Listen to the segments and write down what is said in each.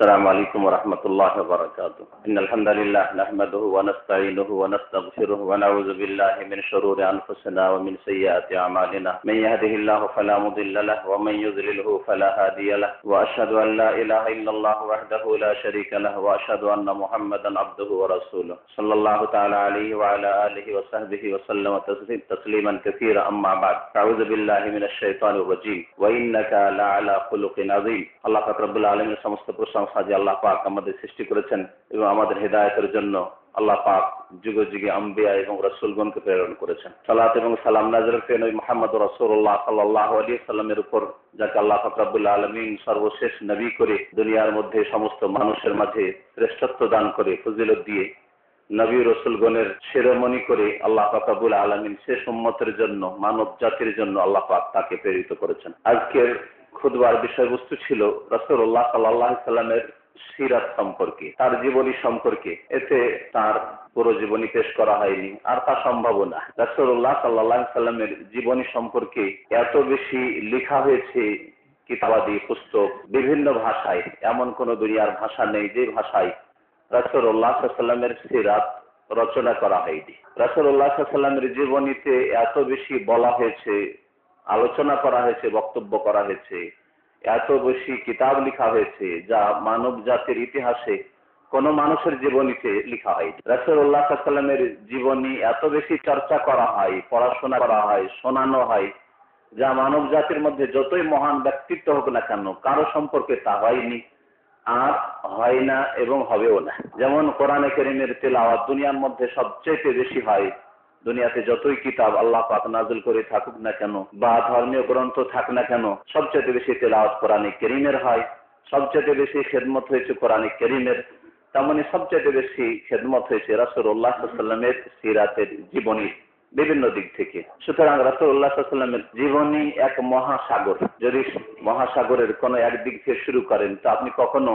السلام عليكم ورحمة الله وبركاته. إن الحمد لله نحمده ونستعينه ونستغفره ونعوذ بالله من شرور أنفسنا ومن سيئات أعمالنا. من يهده الله فلا مضل له ومن يضلله فلا هادي له. وأشهد أن لا إله إلا الله وحده لا شريك له وأشهد أن محمدا عبده ورسوله صلى الله تعالى عليه وعلى آله وصحبه وسلم تسليما كثيرا. أما بعد أعوذ بالله من الشيطان الرجيم وإنك لعلى خلق عظيم. الله رب العالمين সমস্ত প্রশংসা যে আল্লাহ পাক আমাদের সৃষ্টি করেছেন এবং আমাদের হেদায়েতের জন্য আল্লাহ পাক যুগে যুগে আম্বিয়া এবং রাসূলগণকে প্রেরণ করেছেন। সালাত এবং সালাম নাযিল করে নবী মুহাম্মদ রাসূলুল্লাহ সাল্লাল্লাহু আলাইহি ওয়াসাল্লামের উপর, যাকে আল্লাহ পাক রব্বুল আলামিন সর্বশেষ নবী করে দুনিয়ার মধ্যে সমস্ত মানুষের মাঝে শ্রেষ্ঠত্ব দান করে ফজিলত দিয়ে নবী রাসূলগণের শিরোমণি করে আল্লাহ পাক রব্বুল আলামিন শেষ উম্মতের জন্য, মানব জাতির জন্য আল্লাহ পাক তাকে প্রেরিত করেছেন। আজকের খুতবার বিষয়বস্তু ছিল রাসূলুল্লাহ সাল্লাল্লাহু আলাইহি সাল্লামের সিরাত সম্পর্কে, তার জীবনী সম্পর্কে। এতে তার পুরো জীবনী পেশ করা হয়নি, আর তা সম্ভব না। রাসূলুল্লাহ সাল্লাল্লাহু আলাইহি সাল্লামের জীবনী সম্পর্কে এত বেশি লেখা হয়েছে, কিতাবাদি পুস্তক বিভিন্ন ভাষায়, এমন কোন দুনিয়ার ভাষা নেই যে ভাষায় রাসূলুল্লাহ সাল্লাল্লাহু আলাইহি সাল্লামের সিরাত রচনা করা হয়নি। রাসূলুল্লাহ সাল্লাল্লাহু আলাইহি সাল্লামের জীবনীতে এত বেশি বলা হয়েছে, আলোচনা করা হয়েছে, বক্তব্য করা হয়েছে, এত বেশি কিতাব লেখা হয়েছে যা মানব জাতির ইতিহাসে কোন মানুষের জীবনীতে লেখা হয়নি। রাসূলুল্লাহ সাল্লাল্লাহু আলাইহি সাল্লামের জীবনী এত বেশি চর্চা করা হয়, পড়াশোনা করা হয়, শোনানো হয়, যা মানব জাতির মধ্যে যতই মহান ব্যক্তিত্ব হোক না কেন কারো সম্পর্কে তা হয়নি, আর হয় না এবং হবেও না। যেমন কোরআনে কারীমের তেলাওয়াত দুনিয়ার মধ্যে সবচেয়ে বেশি হয়। দুনিয়াতে যতই কিতাব আল্লাহ পাক নাযিল করে থাকুক না কেন বা ধর্মীয় গ্রন্থ থাক না কেন, সবচেয়ে বেশি তেলাওয়াত কোরআনে কারীমের হয়, সবচেয়ে বেশি খেদমত হয়েছে কোরআনে কারীমের। তেমনি সবচেয়ে বেশি খেদমত হয়েছে রাসূলুল্লাহ সাল্লাল্লাহু আলাইহি সাল্লামের সিরাতের জীবনী বিভিন্ন দিক থেকে। সুতরাং রাসূলুল্লাহ সাল্লাল্লাহু আলাইহি সাল্লামের জীবনী এক মহাসাগর। যদি মহাসাগরের কোন একদিক থেকে শুরু করেন তো আপনি কখনো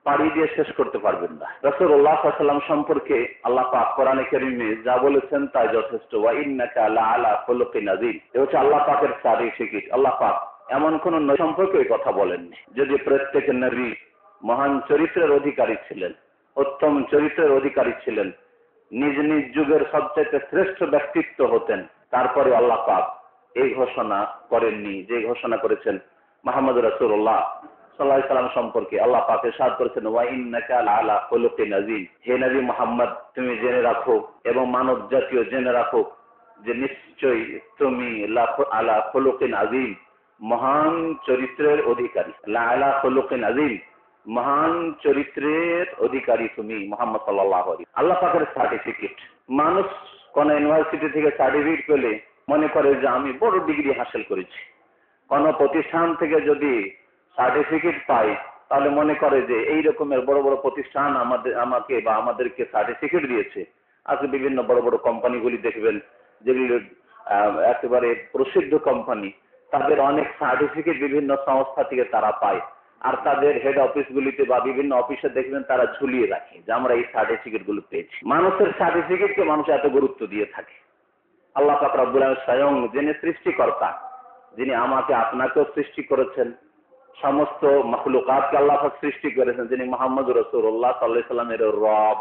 পাড়ি দিয়ে শেষ করতে পারবেন না। রাসূলুল্লাহ সাল্লাল্লাহু আলাইহি ওয়াসাল্লাম সম্পর্কে আল্লাহ পাক কোরআনে কারীমে যা বলেছেন তাই যথেষ্ট। ওয়া ইন্নাকা লাআলা খুলুকিন আযীম। এটা হচ্ছে আল্লাহ পাকের সার্টিফিকেট। আল্লাহ পাক এমন কোন নবী সম্পর্কে এই কথা বলেননি। যদি প্রত্যেক নবী মহান চরিত্রের অধিকারী ছিলেন, উত্তম চরিত্রের অধিকারী ছিলেন, নিজ নিজ যুগের সবচেয়ে শ্রেষ্ঠ ব্যক্তিত্ব হতেন, তারপরে আল্লাহ পাক এই ঘোষণা করেননি যে ঘোষণা করেছেন মুহাম্মদ রাসূলুল্লাহ সাল্লাল্লাহু আলাইহি সাল্লাম সম্পর্কে। আল্লাহ পাক ইরশাদ করেছেন ওয়া ইন্নাকা লাআলা খুলুকিন আযীম। হে নবী মুহাম্মদ, তুমি জেনে রাখো এবং মানব জাতীয় জেনে রাখো যে নিশ্চয়ই তুমি আলা খুলুকিন আযীম, মহান চরিত্রের অধিকারী। লাআলা খুলুকিন আযীম, মহান চরিত্রের অধিকারী তুমি মুহাম্মদ সাল্লাল্লাহু আলাইহি। আল্লাহ পাকের সার্টিফিকেট। মানুষ কোন ইউনিভার্সিটি থেকে সার্টিফিকেট পেলে মনে করে যে আমি বড় ডিগ্রি হাসিল করেছি। কোন প্রতিষ্ঠান থেকে যদি সার্টিফিকেট পাই তাহলে মনে করে যে এই রকমের বড় বড় প্রতিষ্ঠান আমাকে বা আমাদেরকে সার্টিফিকেট দিয়েছে। আজকে বিভিন্ন বড় বড় কোম্পানিগুলি দেখবেন যেগুলো একেবারে প্রসিদ্ধ কোম্পানি, তাদের অনেক সার্টিফিকেট বিভিন্ন সংস্থা থেকে তারা পায়, আর তাদের হেড অফিসগুলিতে বা বিভিন্ন অফিসে দেখবেন তারা ঝুলিয়ে রাখে যে আমরা এই সার্টিফিকেট গুলো পেয়েছি। মানুষের সার্টিফিকেটকে মানুষ এত গুরুত্ব দিয়ে থাকে। আল্লাহ পাক রব্বুল আলামিন স্বয়ং যিনি সৃষ্টিকর্তা, যিনি আমাকে আপনাকেও সৃষ্টি করেছেন, সমস্ত মাখলুকাতকে আল্লাহ পাক সৃষ্টি করেছেন, যিনি মুহাম্মদ রাসূলুল্লাহ সাল্লাল্লাহু আলাইহি সাল্লামের রব,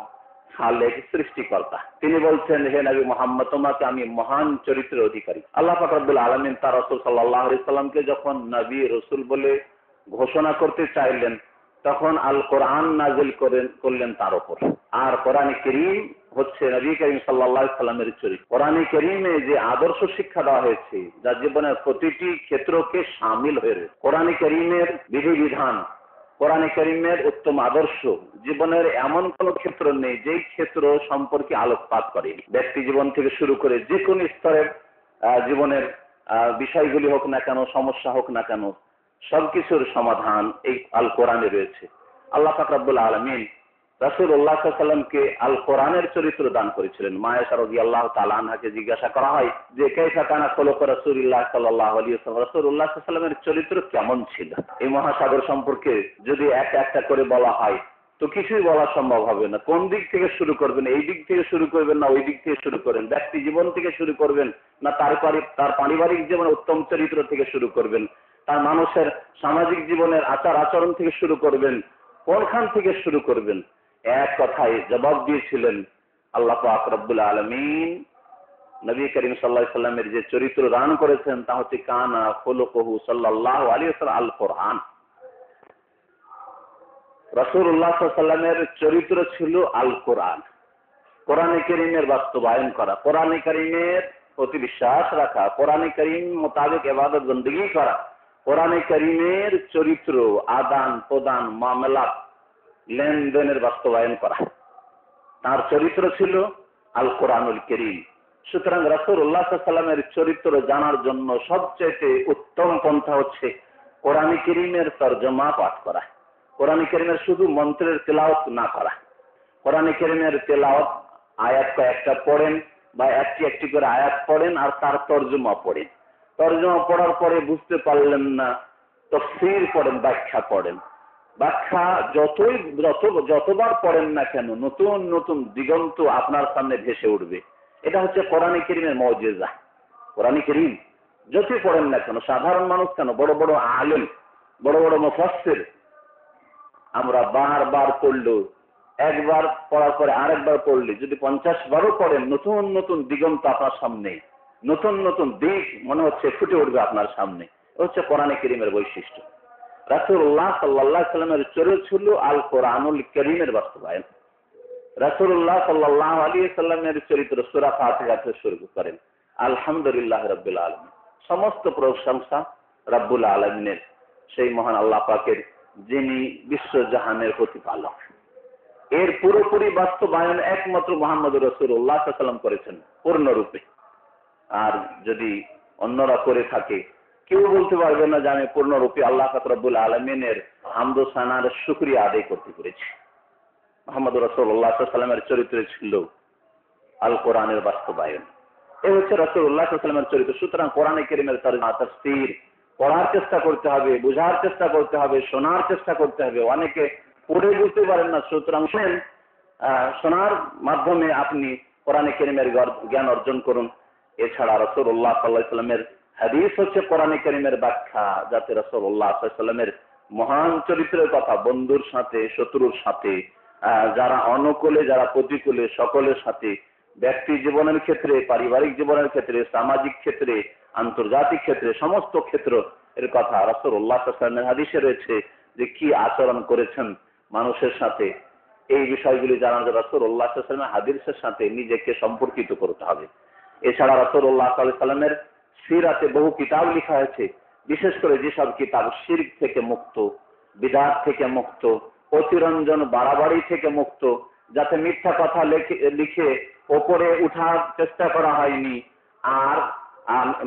খালেক, সৃষ্টিকর্তা, তিনি বলছেন হে নবী মুহাম্মদ, তোমাকে আমি মহান চরিত্রের অধিকারী। আল্লাহ পাক রব্বুল আলামিন তার রাসূল সাল্লাল্লাহু আলাইহি সাল্লামকে যখন নবী রাসূল বলে ঘোষণা করতে চাইলেন তখন আল কোরআন নাযিল করলেন তার উপর। আর কোরআনে কারীম হচ্ছে নবী করিম সাল্লাল্লাহু আলাইহি সাল্লামের চরিত্র। কোরআনে কারীমে যে আদর্শ শিক্ষা দেওয়া হয়েছে যা জীবনের প্রতিটি ক্ষেত্রকে শামিল হয়ে রয়েছে। কোরআনে কারীমের বিধিবিধান, কোরআনে কারীমের উত্তম আদর্শ জীবনের এমন কোন ক্ষেত্র নেই যেই ক্ষেত্র সম্পর্কে আলোকপাত করেনি। ব্যক্তি জীবন থেকে শুরু করে যে কোন স্তরের জীবনের বিষয়গুলি হোক না কেন, সমস্যা হোক না কেন, সবকিছুর সমাধান এই আল কোরআনে রয়েছে। আল্লাহ পাক রব্বুল আলামিন রাসূলুল্লাহ সাল্লাল্লাহু আলাইহি সাল্লামকে আল কোরআনের চরিত্র দান করেছিলেন। মা আয়েশা রাদিয়াল্লাহু তাআলা আনহাকে জিজ্ঞাসা করা হয় যে কাইফা কানা খুলুকু রাসূলিল্লাহ সাল্লাল্লাহু আলাইহি ওয়াসাল্লাম, রাসূলুল্লাহ সাল্লাল্লাহু আলাইহি সাল্লামের চরিত্র কেমন ছিল। এই মহাসাগর সম্পর্কে যদি একটা একটা করে বলা হয় তো কিছুই বলা সম্ভব হবে না। কোন দিক থেকে শুরু করবেন, এই দিক থেকে শুরু করবেন না ওই দিক থেকে শুরু করবেন, ব্যক্তি জীবন থেকে শুরু করবেন না তার পারিবারিক জীবনের উত্তম চরিত্র থেকে শুরু করবেন, তার মানুষের সামাজিক জীবনের আচার আচরণ থেকে শুরু করবেন, কোনখান থেকে শুরু করবেন? এক কথায় জবাব দিয়েছিলেন আল্লাহ পাক রব্বুল আলামিন নবী করিম সাল্লাল্লাহু আলাইহি সাল্লামের যে চরিত্র দান করেছেন তা হচ্ছে কানা খুলুকুহু সাল্লাল্লাহু আলাইহি ওয়াসাল্লাম আল কোরআন। রাসূলুল্লাহ সাল্লাল্লাহু আলাইহি সাল্লামের চরিত্র ছিল আল কোরআন, কোরআনে কারীমের বাস্তবায়ন করা, কোরআনে কারীমের প্রতি বিশ্বাস রাখা, কোরআনে কারীম মোতাবেক ইবাদত বندگی করা, কোরআনে কারীমের চরিত্র আদান প্রদান মামলাত লেনদেনের বাস্তবায়ন করা। তার চরিত্র ছিল আল কোরআনুল কারীম। সুতরাং রাসূলুল্লাহ সাল্লাল্লাহু আলাইহি সাল্লামের চরিত্র জানার জন্য সবচেয়ে উত্তম পন্থা হচ্ছে কোরআনে কারীমের তরজমা পাঠ করা, কোরআনে কারীমের শুধু মন্ত্রের তেলাওয়াত না করা। কোরআনে কারীমের তেলাওয়াত আয়াত কয়েকটা পড়েন বা একটি একটি করে আয়াত পড়েন আর তার তরজমা পড়েন। তরজমা পড়ার পরে বুঝতে পারলেন না, তাফসীর পড়েন, ব্যাখ্যা পড়েন। ব্যাখ্যা যতবার পড়েন না কেন নতুন নতুন দিগন্ত আপনার সামনে ভেসে উঠবে। এটা হচ্ছে কোরআনে কারীমের মুজিজা। কোরআনে কারীম যতই পড়েন না কেন, সাধারণ মানুষ কেন, বড় বড় আলেম, বড় বড় মুফাসসির, আমরা বারবার পড়লো, একবার পড়ার পরে আরেকবার পড়লে যদি 50 বারও পড়েন, নতুন নতুন দিগন্ত আপনার সামনে, নতুন নতুন দিক মনে হচ্ছে ফুটে উঠবে আপনার সামনে। হচ্ছে কোরআনে কারীমের বৈশিষ্ট্য। রাসূলুল্লাহ সাল্লাল্লাহু আলাইহি সাল্লামের চরিত্র ছিল আল কোরআনুল কারীমের বাস্তবায়ন। রাসূলুল্লাহ সাল্লাল্লাহু আলাইহি সাল্লামের চরিত্র সূরা ফাতিহা থেকে শুরু করেন আলহামদুলিল্লাহ রাব্বিল আলামিন। সমস্ত প্রশংসা রাব্বুল আলামিনের, সেই মহান আল্লাহ পাকের, যিনি বিশ্বজাহানের প্রতিপালক। এর পুরোপুরি বাস্তবায়ন একমাত্র মুহাম্মদুর রাসূলুল্লাহ সাল্লাল্লাহু আলাইহি ওয়াসাল্লাম করেছেন পূর্ণরূপে। আর যদি অন্যরা করে থাকে, কেউ বলতে পারবে না যে আমি পূর্ণরূপে আল্লাহ পাক রব্বুল আলামিনের হামদ ও সানার শুকরিয়া আদায় করতে পেরেছি। মুহাম্মদুর রাসূলুল্লাহ সাল্লাল্লাহু আলাইহি ওয়াসাল্লামের চরিত্র ছিল আল কোরআনের বাস্তবায়ন। এই হচ্ছে রাসূলুল্লাহ সাল্লাল্লাহু আলাইহি ওয়াসাল্লামের চরিত্র। সুতরাং কোরআনে কারীমের তরজমা তাফসীর পড়ার চেষ্টা করতে হবে, বোঝার চেষ্টা করতে হবে, শোনার চেষ্টা করতে হবে। অনেকে পড়ে বুঝতে পারেন না, সুতরাং শুনেন, শোনার মাধ্যমে আপনি কোরআনে কারীমের জ্ঞান অর্জন করুন। এছাড়া রাসূলুল্লাহ সাল্লাল্লাহু আলাইহি ওয়াসাল্লামের হাদিস হচ্ছে কোরআনে কারীমের ব্যাখ্যা, যাতে রাসূলুল্লাহ সাল্লাল্লাহু আলাইহি ওয়াসাল্লামের মহান চরিত্রের কথা বন্ধুর সাথে, শত্রুর সাথে, যারা অনুকূলে যারা প্রতিকূলে, সকলের সাথে, ব্যক্তি জীবনের ক্ষেত্রে, পারিবারিক জীবনের ক্ষেত্রে, সামাজিক ক্ষেত্রে, আন্তর্জাতিক ক্ষেত্রে, সমস্ত ক্ষেত্র এর কথা রাসূলুল্লাহ সাল্লাল্লাহু আলাইহি ওয়াসাল্লামের হাদিসে রয়েছে যে কি আচরণ করেছেন মানুষের সাথে। এই বিষয়গুলি জানার জন্য রাসূলুল্লাহ সাল্লাল্লাহু আলাইহি ওয়াসাল্লামের হাদিসের সাথে নিজেকে সম্পর্কিত করতে হবে। এছাড়া রাসূলুল্লাহ সাল্লাল্লাহু আলাইহি ওয়াসাল্লামের সিরাতে বহু কিতাব লেখা হয়েছে, বিশেষ করে যেসব কিতাব শিরক থেকে মুক্ত, বিদআত থেকে মুক্ত, অতিরঞ্জন বাড়াবাড়ি থেকে মুক্ত, যাতে মিথ্যা কথা লিখে ওপরে উঠার চেষ্টা করা হয়নি, আর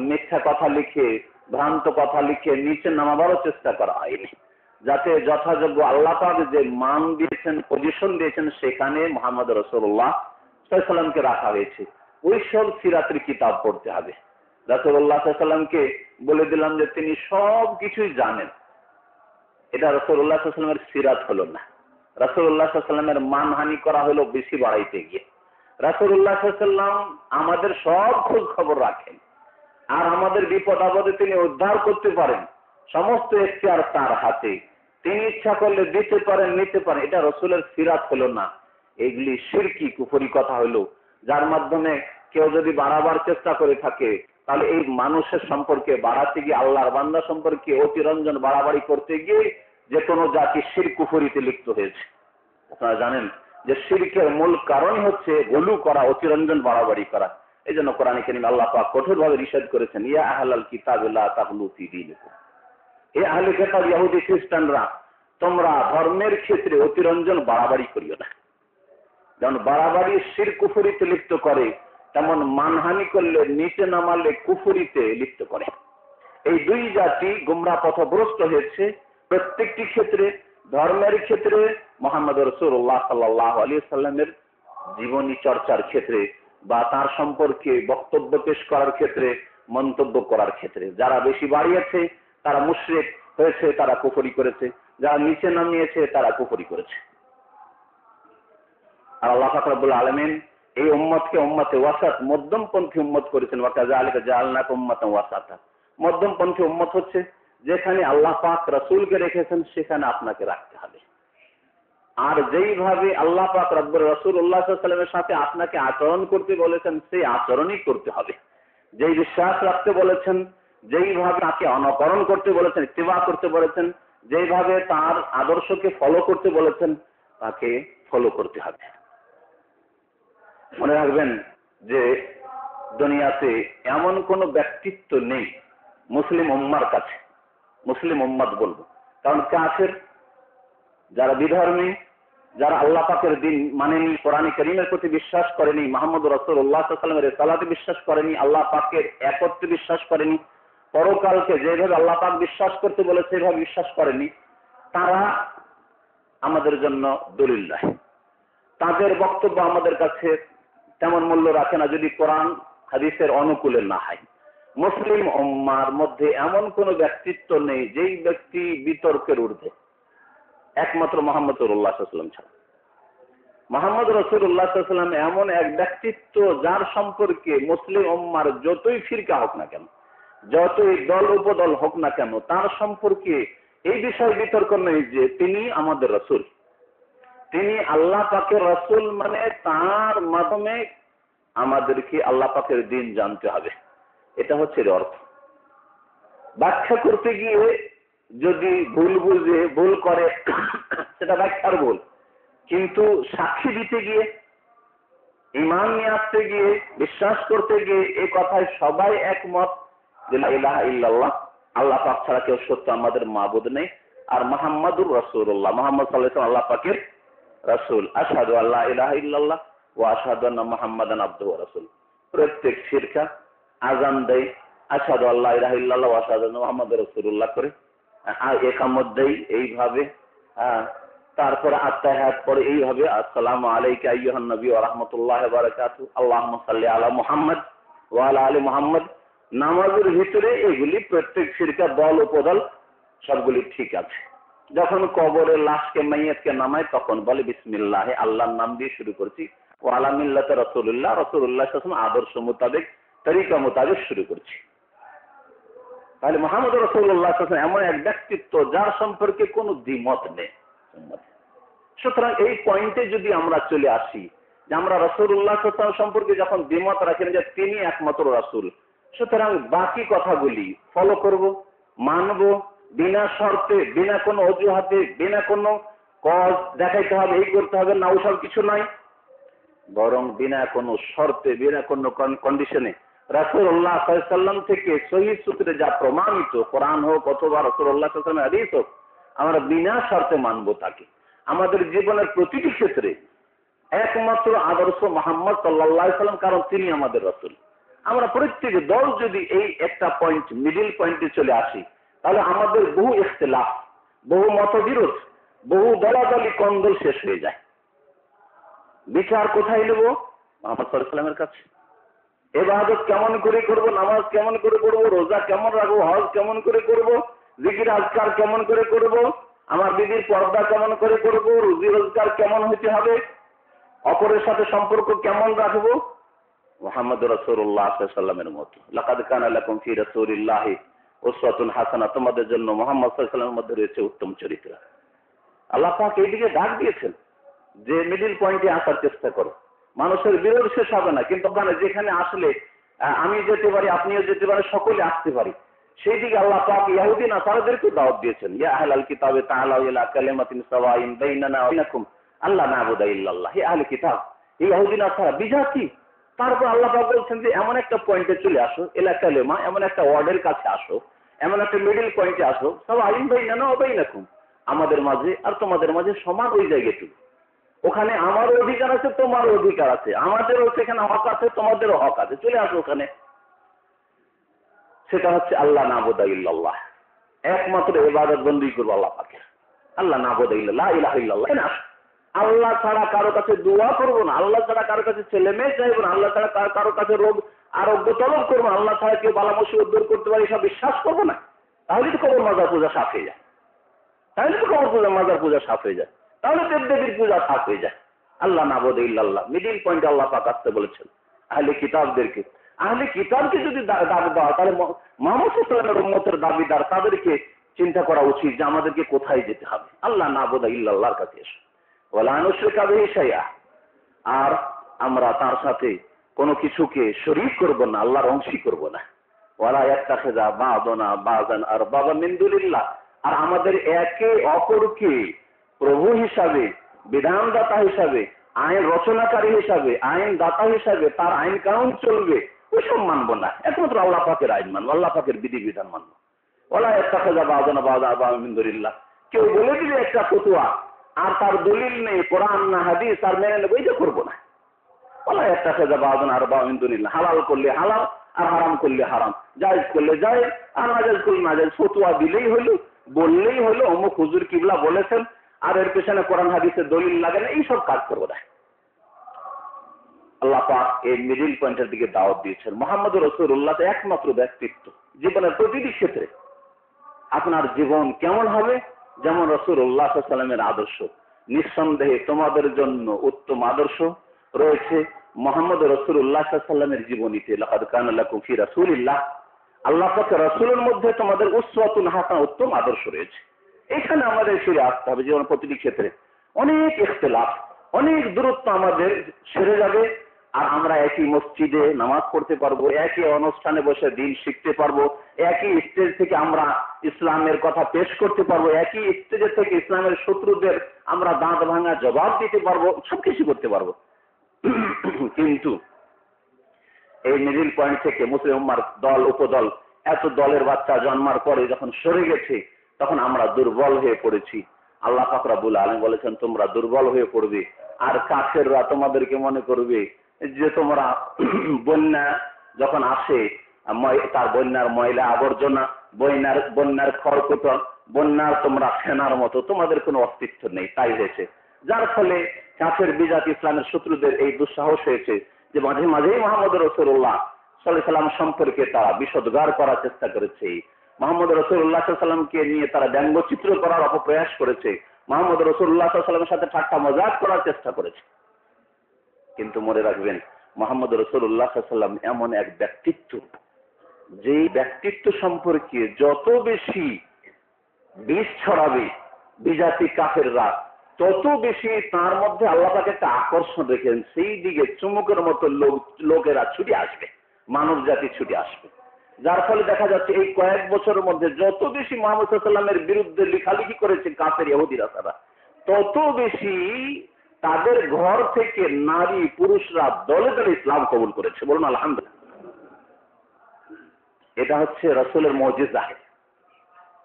মিথ্যা কথা লিখে, ভ্রান্ত কথা লিখে নিচে নামাবারও চেষ্টা করা হয়নি, যাতে যথাযোগ্য আল্লাহ পাক যে মান দিয়েছেন, পজিশন দিয়েছেন, সেখানে মুহাম্মদ রাসূলুল্লাহ সাল্লাল্লাহু আলাইহি ওয়াসাল্লামকে রাখা হয়েছে। ওই সব সিরাতের কিতাব পড়তে হবে। রাসূলুল্লাহ সাল্লাল্লাহু আলাইহি ওয়াসাল্লামকে বলে দিলাম যে তিনি সব কিছুই জানেন, এটা রাসূলুল্লাহ সাল্লাল্লাহু আলাইহি ওয়াসাল্লামের সিরাত হলো না। রাসূলুল্লাহ সাল্লাল্লাহু আলাইহি ওয়াসাল্লামের মানহানি করা হলো বেশি বাড়াইতে গিয়ে। রাসূলুল্লাহ সাল্লাল্লাহু আলাইহি ওয়াসাল্লাম আমাদের সব খোঁজ খবর রাখেন, আর আমাদের বিপদ আপদে তিনি উদ্ধার করতে পারেন। সমস্ত এখতিয়ার তার হাতে, তিনি ইচ্ছা করলে দিতে পারেন, নিতে পারেন। এটা রাসূলের সিরাত হলো না, এগুলি শিরকি কুফরি কথা হলো, যার মাধ্যমে কেউ যদি বাড়াবার চেষ্টা করে থাকে, তাহলে এই মানুষের সম্পর্কে বাড়াতে গিয়ে, আল্লাহর বান্দা সম্পর্কে অতিরঞ্জন বাড়াবাড়ি করতে গিয়ে যে কোনো জাতি শিরক কুফরিতে লিপ্ত হয়েছে। আপনারা জানেন যে শিরকের মূল কারণ হচ্ছে গলু করা, অতিরঞ্জন বাড়াবাড়ি করা। এই জন্য কোরআনে কারীমে আল্লাহ পাক কঠোরভাবে নিষেধ করেছেন, ইয়া আহলাল কিতাবি লা তাগলু ফি দীনিকুম, হে আহলে কিতাব ইহুদি খ্রিস্টানরা, তোমরা ধর্মের ক্ষেত্রে অতিরঞ্জন বাড়াবাড়ি করিও না। যেমন বাড়াবাড়ি শিরক কুফরিতে লিপ্ত করে, তেমন মানহানি করলে, নিচে নামালে কুফরিতে লিপ্ত করে। এই দুই জাতি গোমরাহ পথভ্রষ্ট হয়েছে প্রত্যেকটি ক্ষেত্রে। ধর্মের ক্ষেত্রে মুহাম্মদ রাসূলুল্লাহ সাল্লাল্লাহু আলাইহি ওয়াসাল্লামের জীবনী চর্চার ক্ষেত্রে, বা তার সম্পর্কে বক্তব্য পেশ করার ক্ষেত্রে, মন্তব্য করার ক্ষেত্রে যারা বেশি বাড়িয়েছে তারা মুশরিক হয়েছে, তারা কুফরি করেছে। যারা নিচে নামিয়েছে তারা কুফরি করেছে। আর আল্লাহ পাক রব্বুল আলামিন এই উম্মতকে উম্মতে ওয়াসাত, মধ্যমপন্থী উম্মত করেছেন। ওয়া কাযালিকা জাআলনাকুম উম্মাতান ওয়াসাতা। মধ্যমপন্থী উম্মত হচ্ছে যেখানে আল্লাহ পাক রাসূলকে রেখেছেন সেখানে আপনাকে রাখতে হবে। আর যেইভাবে আল্লাহ পাক রব্বুর রাসূলুল্লাহ সাল্লাল্লাহু আলাইহি ওয়াসাল্লামের সাথে আপনাকে আচরণ করতে বলেছেন সেই আচরণই করতে হবে। যেই বিশ্বাস রাখতে বলেছেন, যেইভাবে তাকে অনুকরণ করতে বলেছেন, ইত্তিবা করতে বলেছেন, যেইভাবে তার আদর্শকে ফলো করতে বলেছেন তাকে ফলো করতে হবে। মনে রাখবেন যে দুনিয়াতে এমন কোন ব্যক্তিত্ব নেই মুসলিম উম্মার কাছে, মুসলিম উম্মাত বলবো, কারণ কাফের, যারা বিধর্মী, যারা আল্লাহ পাকের দিন মানেনি, কোরআন কারীমের প্রতি বিশ্বাস করেনি, মুহাম্মদ রাসূলুল্লাহ সাল্লাল্লাহু আলাইহি ওয়াসাল্লামের রিসালাতে বিশ্বাস করেনি, আল্লাহ পাকের একত্বে বিশ্বাস করেনি, পরকালকে যেভাবে আল্লাহ পাক বিশ্বাস করতে বলেছে সেভাবে বিশ্বাস করেনি, তারা আমাদের জন্য দলিল নাই। তাদের বক্তব্য আমাদের কাছে তেমন মূল্য রাখে না যদি কোরআন হাদিসের অনুকূলে না হয়। মুসলিম উম্মার মধ্যে এমন কোন ব্যক্তিত্ব নেই যেই ব্যক্তি বিতর্কের ঊর্ধ্বে, একমাত্র মুহাম্মদ রাসূলুল্লাহ সাল্লাল্লাহু আলাইহি ওয়াসাল্লাম ছাড়া। মুহাম্মদ রাসূলুল্লাহ সাল্লাল্লাহু আলাইহি ওয়াসাল্লাম এমন এক ব্যক্তিত্ব যার সম্পর্কে মুসলিম উম্মার যতই ফিরকা হোক না কেন, যতই দল উপদল হোক না কেন, তার সম্পর্কে এই বিষয়ে বিতর্ক নেই যে তিনি আমাদের রাসূল, তিনি আল্লাহ পাকের রাসূল, মানে তার মাধ্যমে আমাদেরকে আল্লাহ পাকের দিন জানতে হবে। এটা হচ্ছে এর অর্থ। ব্যাখ্যা করতে গিয়ে যদি ভুল বুঝে ভুল করে সেটা ব্যাখ্যার ভুল, কিন্তু সাক্ষী দিতে গিয়ে, ঈমান নিয়ে আসতে গিয়ে, বিশ্বাস করতে গিয়ে এই কথায় সবাই একমত যে লা ইলাহা ইল্লাল্লাহ, আল্লাহ পাক ছাড়া কেউ সত্য আমাদের মাবুদ নেই, আর মুহাম্মাদুর রাসূলুল্লাহ, মুহাম্মদ সাল্লাল্লাহু আলাইহি ওয়াসাল্লাম আল্লাহ পাকের রাসূল। আশহাদু আল্লা ইলাহা ইল্লাল্লাহ ওয়া আশহাদু আন্না মুহাম্মাদান আবদুহু ওয়া রাসূলুহু। প্রত্যেক ফিরকা আযান দেয় আশহাদু আল্লা ইলাহা ইল্লাল্লাহ ওয়া আশহাদু আন্না মুহাম্মাদুর রাসূলুল্লাহ করে, আর একামত দেয় এইভাবে, তারপরে আত্তাহিয়াত পড়ে এইভাবে, আসসালামু আলাইকা আইয়ুহান নবী ওয়া রাহমাতুল্লাহি ওয়া বারাকাতুহু, আল্লাহুম্মা সাল্লি আলা মুহাম্মদ ওয়া আলা আলি মুহাম্মদ। নামাজের ভিতরে এগুলি প্রত্যেক ফিরকা দল উপদল সবগুলি ঠিক আছে। যখন কবরে লাশকে মাইয়াতকে নামায় তখন বলে বিসমিল্লাহ, আল্লাহর নাম দিয়ে শুরু করছি, ও আলা মিল্লাতে রাসূলুল্লাহ, রাসূলুল্লাহ সাল্লাল্লাহু আলাইহি ওয়াসাল্লাম আদর্শ মোতাবেক, তরিকা মোতাবেক শুরু করছি। তাহলে মুহাম্মদ রাসূলুল্লাহ সাল্লাল্লাহু আলাইহি ওয়াসাল্লাম এমন এক ব্যক্তিত্ব যার সম্পর্কে কোনো দ্বিমত নেই। সুতরাং এই পয়েন্টে যদি আমরা চলে আসি যে আমরা রাসূলুল্লাহ সাল্লাল্লাহু আলাইহি ওয়াসাল্লাম সম্পর্কে যখন দ্বিমত রাখেন যে তিনি একমাত্র রাসূল, সুতরাং বাকি কথাগুলি ফলো করব, মানব, বিনা শর্তে, বিনা কোনো অজুহাতে, বিনা কোনো কজ দেখাইতে হবে, এই করতে হবে না, ওসব কিছু নাই, বরং বিনা কোনো শর্তে, বিনা কোনো কন্ডিশনে রাসূলুল্লাহ সাল্লাল্লাহু আলাইহি ওয়াসাল্লাম থেকে সহিহ সূত্রে যা প্রমাণিত, কোরআন হোক অথবা রাসূলুল্লাহ সাল্লাল্লাহু আলাইহি ওয়াসাল্লামের হাদিস হোক, আমরা বিনা শর্তে মানব তাকে। আমাদের জীবনের প্রতিটি ক্ষেত্রে একমাত্র আদর্শ মুহাম্মদ সাল্লাল্লাহু আলাইহি ওয়াসাল্লাম, কারণ তিনি আমাদের রাসূল। আমরা প্রত্যেক দল যদি এই একটা পয়েন্ট, মিডিল পয়েন্টে চলে আসি, তাহলে আমাদের বহু ইখতিলাফ, বহু মতবিরোধ, বহু দলাদলি কন্দল শেষ হয়ে যায়। বিচার কোথায় নেব? মুহাম্মদ সাল্লাল্লাহু আলাইহি ওয়াসাল্লামের কাছে। ইবাদত কেমন করে করব, নামাজ কেমন করে পড়ব, রোজা কেমন রাখবো, হজ কেমন করে করব, জিকির আজকার কেমন করে করব, আমার বিবির পর্দা কেমন করে করব, রুজি রোজগার কেমন হতে হবে, অপরের সাথে সম্পর্ক কেমন রাখবো, মুহাম্মদ রাসূলুল্লাহ সাল্লাল্লাহু আলাইহি ওয়াসাল্লামের মতো। লাকাদ কানা লাকুম ফি রাসূলিল্লাহি উসওয়াতুন হাসানাহ, তোমাদের জন্য মুহাম্মদ সাল্লাল্লাহু আলাইহি ওয়াসাল্লামের মধ্যে রয়েছে উত্তম চরিত্র। আল্লাহ পাক এইদিকে ডাক দিয়েছেন যে মিডিল পয়েন্টে আসার চেষ্টা করো, মানুষের বিরোধ শেষ হবে না, কিন্তু ওখানে যেখানে আসলে আমি যেতে পারি, আপনিও যেতে পারেন, সকলে আসতে পারি, সেই দিকে আল্লাহ পাক ইহুদি নাসারাদেরকে দাওয়াত দিয়েছেন, ইয়া আহলাল কিতাবে তাআলাউ ইলা কালিমাতিন সাওয়াইন বাইনানা ওয়া বাইনাকুম আল্লা না'বুদা ইল্লাল্লাহ। হে আহলে কিতাব, এই ইহুদি নাসারা বিজাতি। তারপর আল্লাহ পাক বলছেন যে এমন একটা পয়েন্টে চলে আসো, ইলা কালিমা, এমন একটা ওয়ার্ডের কাছে আসো, এমন একটা মিডল পয়েন্টে আসো, সাওয়াইন বাইনানা ওয়া বাইনাকুম, আমাদের মাঝে আর তোমাদের মাঝে সমান ওই জায়গাটুকু। ওখানে আমারও অধিকার আছে, তোমারও অধিকার আছে, আমাদেরও সেখানে হক আছে, তোমাদেরও হক আছে, চলে আসো ওখানে। সেটা হচ্ছে আল্লাহ না'বুদা ইল্লাল্লাহ, একমাত্র ইবাদত বন্দী করবো আল্লাহ পাকের, আল্লাহ না'বুদা ইল্লাল্লাহ, লা ইলাহা ইল্লাল্লাহ না। আল্লাহ ছাড়া কারো কাছে দোয়া করবো না, আল্লাহ ছাড়া কারো কাছে ছেলে মেয়ে চাইবো না, আল্লাহ ছাড়া কারো কাছে রোগ আরোগ্য তলব করবো না, আল্লাহ ছাড়া কেউ বালা মুসিবত দূর করতে পারে এসব বিশ্বাস করবো না। তাহলে তো কবর মাজার পূজা সাফ হয়ে যায়, তাহলে তো কবর পূজা মাজার পূজা সাফ হয়ে যায়, তাহলে দেবদেবীর পূজা সাফ হয়ে যায়। আল্লাহ না'বুদা ইল্লাল্লাহ মিডিল পয়েন্টে আল্লাহ পাক আসতে বলেছেন আহলে কিতাবদেরকে। আহলে কিতাবকে যদি দাবি দেওয়া, তাহলে মুহাম্মদ সাল্লাল্লাহু আলাইহি ওয়াসাল্লামের উম্মতের দাবিদার তাদেরকে চিন্তা করা উচিত যে আমাদেরকে কোথায় যেতে হবে। আল্লাহ না'বুদা ইল্লাল্লাহর কাছে এসো, ওয়ালা নুশরিকা বিহি শাইআ, আর আমরা তার সাথে কোনো কিছুকে শরীক করব না, আল্লাহর অংশী করব না। ওয়ালা ইয়াত্তাখিযা বা'দুনা বা'দান আরবাবা মিন দুনিল্লাহ, আর আমাদের একে অপরকে প্রভু হিসাবে, বিধানদাতা হিসাবে, আইন রচনাকারী হিসাবে, আইন দাতা হিসাবে তার আইন কানুন চলবে, ওইসব মানবো না। একমাত্র আল্লাহ পাকের আইন মানবো, আল্লাহ পাকের বিধিবিধান মানবো। ওয়ালা ইয়াত্তাখিযা বা'দুনা বা'দান আরবাবা মিন দুনিল্লাহ, কেউ বলে দিলে একটা ফতোয়া আর তার দলিল নেই, কোরআন না হাদিস, আর মেনে নেবো, এটা করবো না। ওয়ালা ইয়াত্তাখিযা বা'দুনা আরবাবা মিন দুনিল্লাহ, হালাল করলে হালাল আর হারাম করলে হারাম, জায়েজ করলে জায়েজ আর নাজায়েজ করলে নাজায়েজ। ফতোয়া দিলেই হলো, বললেই হলো অমুক হুজুর কিবলা বলেছেন, আর এর পেছনে কোরআন হাদিসের দলিল লাগে না, এইসব কাজ করবো না। আল্লাহ পাক এই মিডিল পয়েন্টের দিকে দাওয়াত দিয়েছেন। মুহাম্মদ রাসূলুল্লাহ একমাত্র ব্যক্তিত্ব, জীবনের প্রতিটি ক্ষেত্রে আপনার জীবন কেমন হবে যেমন রাসূলুল্লাহ সাল্লাল্লাহু আলাইহি ওয়াসাল্লামের আদর্শ। নিঃসন্দেহে তোমাদের জন্য উত্তম আদর্শ রয়েছে মুহাম্মদ রাসূলুল্লাহ সাল্লাল্লাহু আলাইহি ওয়াসাল্লামের জীবনীতে। লাকাদ কানা লাকুম ফি রাসূলিল্লাহ, আল্লাহ পাকের রাসূলের মধ্যে তোমাদের উসওয়াতুন হাসানাহ, উত্তম আদর্শ রয়েছে। এখানে আমাদের ফিরে আসতে হবে। জীবনের প্রতিটি ক্ষেত্রে অনেক ইখতিলাফ, অনেক দূরত্ব আমাদের সেরে যাবে, আর আমরা একই মসজিদে নামাজ পড়তে পারবো, একই অনুষ্ঠানে বসে দিন শিখতে পারবো, একই স্টেজ থেকে আমরা ইসলামের কথা পেশ করতে পারবো, একই স্টেজের থেকে ইসলামের শত্রুদের আমরা দাঁত ভাঙা জবাব দিতে পারবো, সবকিছু করতে পারবো। কিন্তু এই মিডিল পয়েন্ট থেকে মুসলিম উম্মার দল উপদল, এত দলের বাচ্চা জন্মার পরে যখন সরে গেছে, তখন আমরা দুর্বল হয়ে পড়েছি। আল্লাহ পাক রব্বুল আলামিন বলেছেন তোমরা দুর্বল হয়ে পড়বে, আর কাফেররা তোমাদেরকে মনে করবে যে তোমরা বন্যা যখন আসে, তার বন্যার ময়লা আবর্জনা, বন্যার খড়কুটো, বন্যার তোমরা ফেনার মতো, তোমাদের কোনো অস্তিত্ব নেই। তাই হয়েছে, যার ফলে কাফের বিজাত ইসলামের শত্রুদের এই দুঃসাহস হয়েছে যে মাঝে মাঝেই মুহাম্মদ রাসূলুল্লাহ সাল্লাল্লাহু আলাইহি ওয়াসাল্লাম সম্পর্কে তারা বিষোদ্গার করার চেষ্টা করেছে। মুহাম্মদ রাসূলুল্লাহ সাল্লাল্লাহু আলাইহি ওয়াসাল্লামকে নিয়ে তারা ব্যঙ্গচিত্র করার অপপ্রয়াস করেছে, মুহাম্মদ রাসূলুল্লাহ সাল্লাল্লাহু আলাইহি ওয়াসাল্লামের সাথে ঠাট্টা মজাক করার চেষ্টা করেছে। কিন্তু মনে রাখবেন, মুহাম্মদ রাসূলুল্লাহ সাল্লাল্লাহু আলাইহি ওয়াসাল্লাম এমন এক ব্যক্তিত্ব, যে ব্যক্তিত্ব সম্পর্কে যত বেশি বিষ ছড়াবে বিজাতি কাফেররা, তত বেশি তার মধ্যে আল্লাহ পাক একটা আকর্ষণ রেখেছেন, সেই দিকে চুমুকের মতো লোকেরা ছুটে আসবে, মানব জাতি ছুটে আসবে। যার ফলে দেখা যাচ্ছে এই কয়েক বছরের মধ্যে যত বেশি মুহাম্মদ সাল্লাল্লাহু আলাইহি ওয়াসাল্লামের বিরুদ্ধে লেখালেখি করেছে কাফের ইহুদিরা, তারা তত বেশি তাদের ঘর থেকে নারী পুরুষরা দলে দলে ইসলাম কবুল করেছে। বলুন আলহামদুলিল্লাহ। এটা হচ্ছে রাসূলের মুজিজা,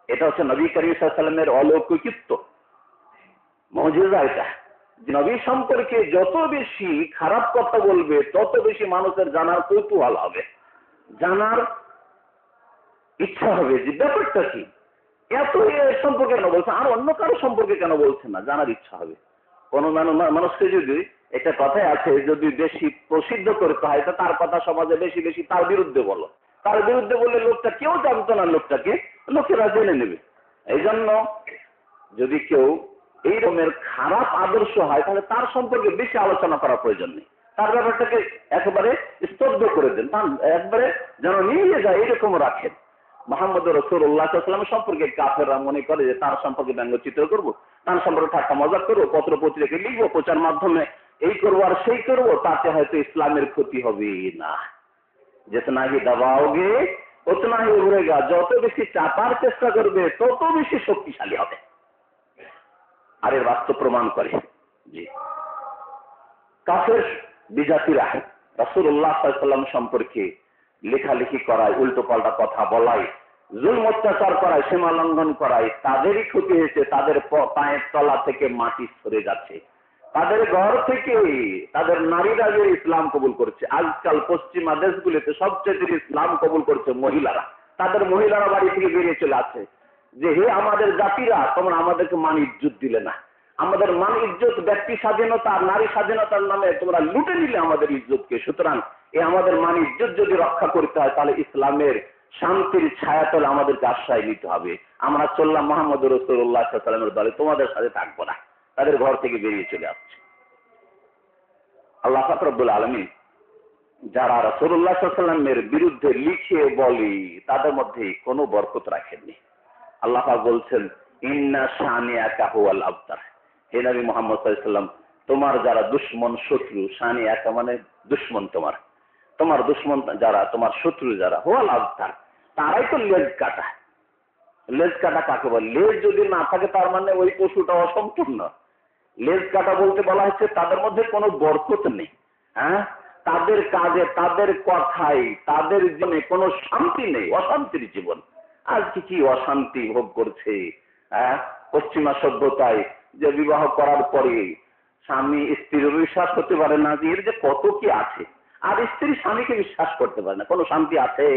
এটা হচ্ছে নবী করিম সাল্লাল্লাহু আলাইহি ওয়াসাল্লামের অলৌকিকত্ব, মুজিজা। এটা নবী সম্পর্কে যত বেশি খারাপ কথা বলবে, তত বেশি মানুষের জানার কৌতূহল হবে, জানার ইচ্ছা হবে যে ব্যাপারটা কি, এত সম্পর্কে কেন বলছে, আর অন্য কারো সম্পর্কে কেন বলছে না, জানার ইচ্ছা হবে। কোন মানুষকে যদি, একটা কথাই আছে, যদি বেশি প্রসিদ্ধ করতে হয় তো তার কথা সমাজে বেশি বেশি তার বিরুদ্ধে বলো, তার বিরুদ্ধে বললে লোকটা কেউ জানতো না, লোকটাকে লোকেরা জেনে নেবে। এই জন্য যদি কেউ এই রকমের খারাপ আদর্শ হয়, তাহলে তার সম্পর্কে বেশি আলোচনা করার প্রয়োজন নেই, তার ব্যাপারটাকে একেবারে স্তব্ধ করে দেন, একবারে যেন নিয়ে যায় এরকম রাখেন। মুহাম্মদ রাসূলুল্লাহ সাল্লাল্লাহু আলাইহি ওয়াসাল্লাম সম্পর্কে কাফেররা মনে করে যে তার সম্পর্কে ব্যঙ্গচিত্র করব, তার সম্পর্কে ঠাট্টা মজাক করবো, পত্র পত্রিকায় লিখবো, প্রচার মাধ্যমে এই করবো আর সেই করবো, তাতে হয়তো ইসলামের ক্ষতি হবে না। जितना ही दबाओगे उतना ही उभरेगा, যত বেশি চাপার চেষ্টা করবে তত বেশি শক্তিশালী হবে। আর এর বাস্তব প্রমাণ করে জি কাফের বিজাতিরা রাসূলুল্লাহ সাল্লাল্লাহু আলাইহি ওয়াসাল্লাম সম্পর্কে লেখালেখি করায়, উল্টো পাল্টা কথা বলায়, জুলম অত্যাচার করায়, সীমা লঙ্ঘন করায়, তাদেরই ক্ষতি হয়েছে। তাদের পায়ের তলা থেকে মাটি সরে যাচ্ছে, তাদের ঘর থেকে তাদের নারীরা যে ইসলাম কবুল করছে। আজকাল পশ্চিমা দেশগুলিতে সবচেয়ে ইসলাম কবুল করছে মহিলারা, তাদের মহিলারা বাড়ি থেকে বেরিয়ে চলে আসছে যে হে আমাদের জাতিরা, তোমরা আমাদেরকে মান ইজ্জত দিলে না, আমাদের মান ইজ্জত ব্যক্তি স্বাধীনতা নারী স্বাধীনতার নামে তোমরা লুটে নিলে আমাদের ইজ্জতকে। সুতরাং এই আমাদের মান ইজ্জত যদি রক্ষা করতে হয়, তাহলে ইসলামের শান্তির ছায়াতলে আমাদেরকে আশ্রয় নিতে হবে। আমরা চললাম মুহাম্মদ রাসূলুল্লাহ সাল্লাল্লাহু আলাইহি ওয়াসাল্লামের দলে, তোমাদের সাথে থাকবো না। তাদের ঘর থেকে বেরিয়ে চলে আসছে। আল্লাহ পাক রব্বুল আলামিন যারা রাসূলুল্লাহ সাল্লাল্লাহু আলাইহি ওয়াসাল্লামের বিরুদ্ধে লিখে বলে, তাদের মধ্যে কোনো বরকত রাখেননি। আল্লাহ পাক বলছেন ইন্না শানিয়াকা হুয়াল আবতার, হে নবী মুহাম্মদ সাল্লাল্লাহু আলাইহি ওয়াসাল্লাম, তোমার যারা দুশ্মন শত্রু, শানি একা মানে দুশ্মন, তোমার দুশ্মন যারা, তোমার শত্রু যারা, হোয়াল আবতার, তারাই তো লেজ কাটা। লেজ কাটা কাকে বলে? লেজ যদি না থাকে তার মানে ওই পশুটা অসম্পূর্ণ। লেজ কাটা বলতে বলা হচ্ছে তাদের মধ্যে কোনো বরকত নেই। হ্যাঁ, তাদের কাজে, তাদের কথায়, তাদের জীবনে কোনো শান্তি নেই, অশান্তির জীবন। আজকে কি অশান্তি ভোগ করছে। হ্যাঁ, পশ্চিমা সভ্যতায় যে বিবাহ করার পরে স্বামী স্ত্রীর বিশ্বাস করতে পারে না যে এর যে কত কি আছে, আর স্ত্রী স্বামীকে বিশ্বাস করতে পারে না। কোনো শান্তি আছে?